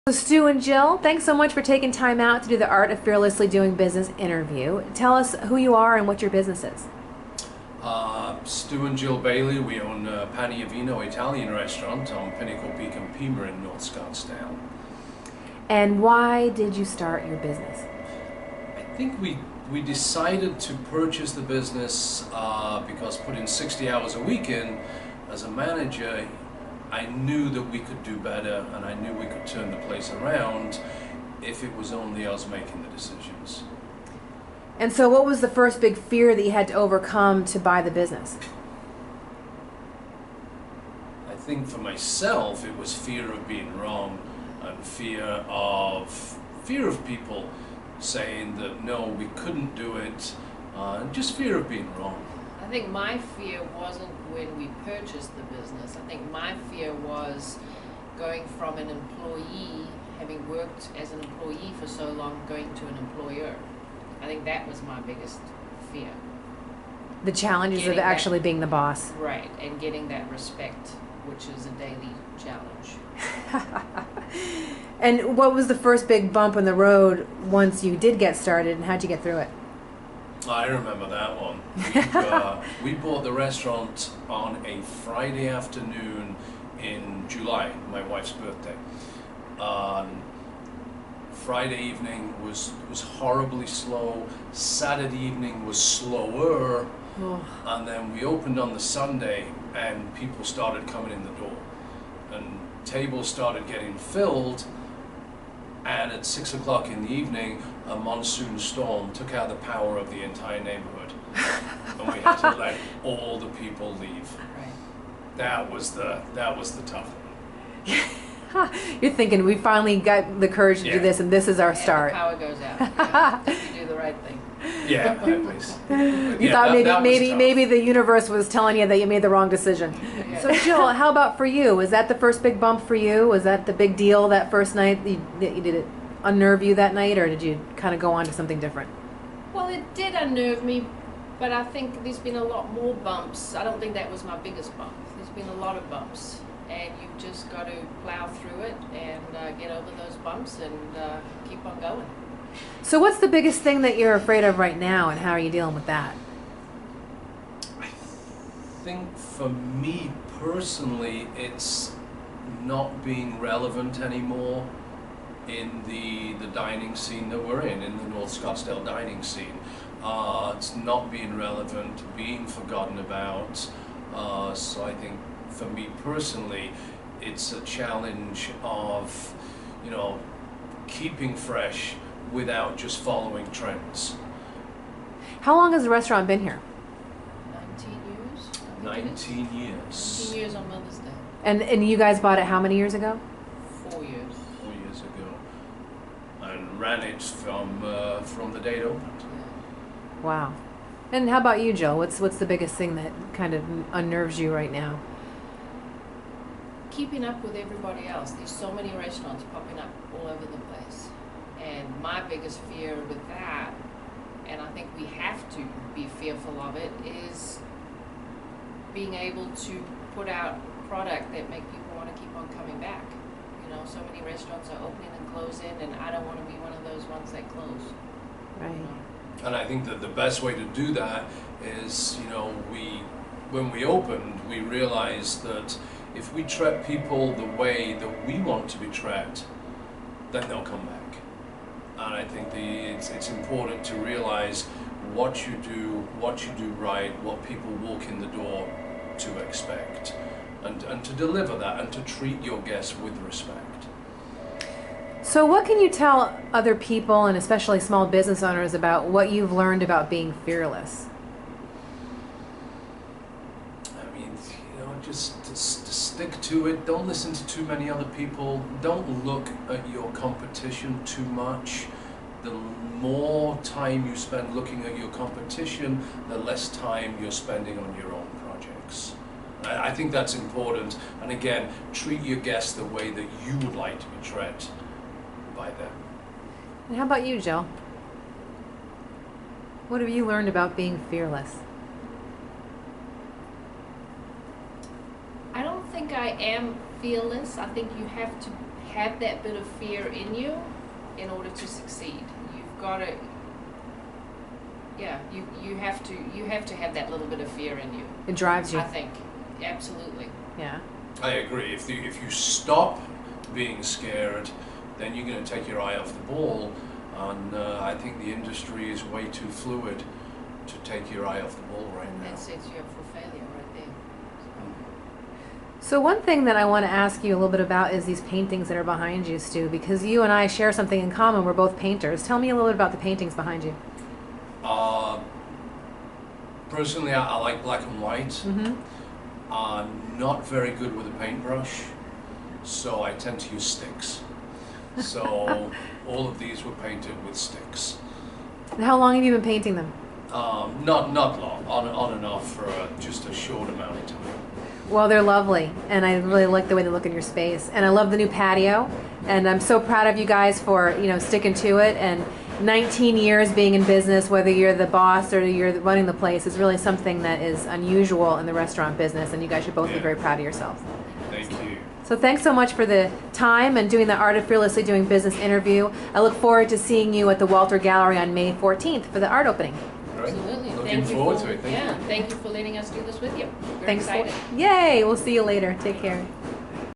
So Stu and Jill, thanks so much for taking time out to do the Art of Fearlessly Doing Business interview. Tell us who you are and what your business is. Stu and Jill Bailey, we own Pane, Vino Italian restaurant on Pinnacle Peak and Pima in North Scottsdale. And why did you start your business? I think we decided to purchase the business because putting 60 hours a week in as a manager, I knew that we could do better and I knew we could turn the place around if it was only us making the decisions. And so what was the first big fear that you had to overcome to buy the business? I think for myself it was fear of being wrong and fear of people saying that no, we couldn't do it, and just fear of being wrong. I think my fear wasn't when we purchased the business. I think my fear was going from an employee, having worked as an employee for so long, going to an employer. I think that was my biggest fear. The challenges of actually being the boss. Right, and getting that respect, which is a daily challenge. And what was the first big bump in the road once you did get started, and how'd you get through it? I remember that one. We bought the restaurant on a Friday afternoon in July, my wife's birthday. Friday evening was horribly slow. Saturday evening was slower. And then we opened on the Sunday and people started coming in the door. And tables started getting filled. And at 6 o'clock in the evening, a monsoon storm took out the power of the entire neighborhood. And we had to let all the people leave. Right. That was the tough one. You're thinking, we finally got the courage to do this, and this is our start. The power goes out. You do the right thing. Yeah, You thought maybe the universe was telling you that you made the wrong decision. Yeah. So Jill, how about for you? Was that the first big bump for you? Was that the big deal that first night? Did it unnerve you that night, or did you kind of go on to something different? Well, it did unnerve me, but I think there's been a lot more bumps. I don't think that was my biggest bump. There's been a lot of bumps, and you've just got to plow through it and get over those bumps and keep on going. So what's the biggest thing that you're afraid of right now, and how are you dealing with that? I think for me personally, it's not being relevant anymore in the dining scene that we're in the North Scottsdale dining scene. It's not being relevant, being forgotten about. So I think for me personally, it's a challenge of, keeping fresh without just following trends. How long has the restaurant been here? 19 years? 19 years. 19 years on Mother's Day. And you guys bought it how many years ago? 4 years. 4 years ago. And ran it from the day it opened. Yeah. Wow. And how about you, Jill? What's the biggest thing that kind of unnerves you right now? Keeping up with everybody else. There's so many restaurants popping up all over the place. And my biggest fear with that, and I think we have to be fearful of it, is being able to put out product that make people want to keep on coming back. So many restaurants are opening and closing, and I don't want to be one of those ones that close. Right. And I think that the best way to do that is, when we opened, we realized that if we treat people the way that we want to be treated, then they'll come back. And I think it's important to realize what you do right, what people walk in the door to expect, and to deliver that and to treat your guests with respect. So what can you tell other people, and especially small business owners, about what you've learned about being fearless? I mean, just to stick to it. Don't listen to too many other people. Don't look at your competition too much. The more time you spend looking at your competition, the less time you're spending on your own projects. I think that's important. And again, treat your guests the way that you would like to be treated by them. And how about you, Jill? What have you learned about being fearless? I don't think I am fearless. I think you have to have that bit of fear in you in order to succeed. You've got to, yeah, you have to have that little bit of fear in you. It drives you. I think, absolutely. Yeah. I agree. If you stop being scared, then you're going to take your eye off the ball, and I think the industry is way too fluid to take your eye off the ball right And now. that sets you up for failure right there. So one thing that I want to ask you a little bit about is these paintings that are behind you, Stu, because you and I share something in common. We're both painters. Tell me a little bit about the paintings behind you. Personally, I like black and white. Mm-hmm. I'm not very good with a paintbrush, so I tend to use sticks. So all of these were painted with sticks. And how long have you been painting them? Not long, on and off for just a short amount of time. Well, they're lovely, and I really like the way they look in your space. And I love the new patio, and I'm so proud of you guys for, you know, sticking to it. And 19 years being in business, whether you're the boss or you're running the place, is really something that is unusual in the restaurant business, and you guys should both be very proud of yourselves. Thank you. So thanks so much for the time and doing the Art of Fearlessly Doing Business interview. I look forward to seeing you at the Walter Gallery on May 14th for the art opening. Great. Absolutely. Looking forward to it. Thank you. Thank you for letting us do this with you. Very Thanks. excited. Yay! We'll see you later. Take care.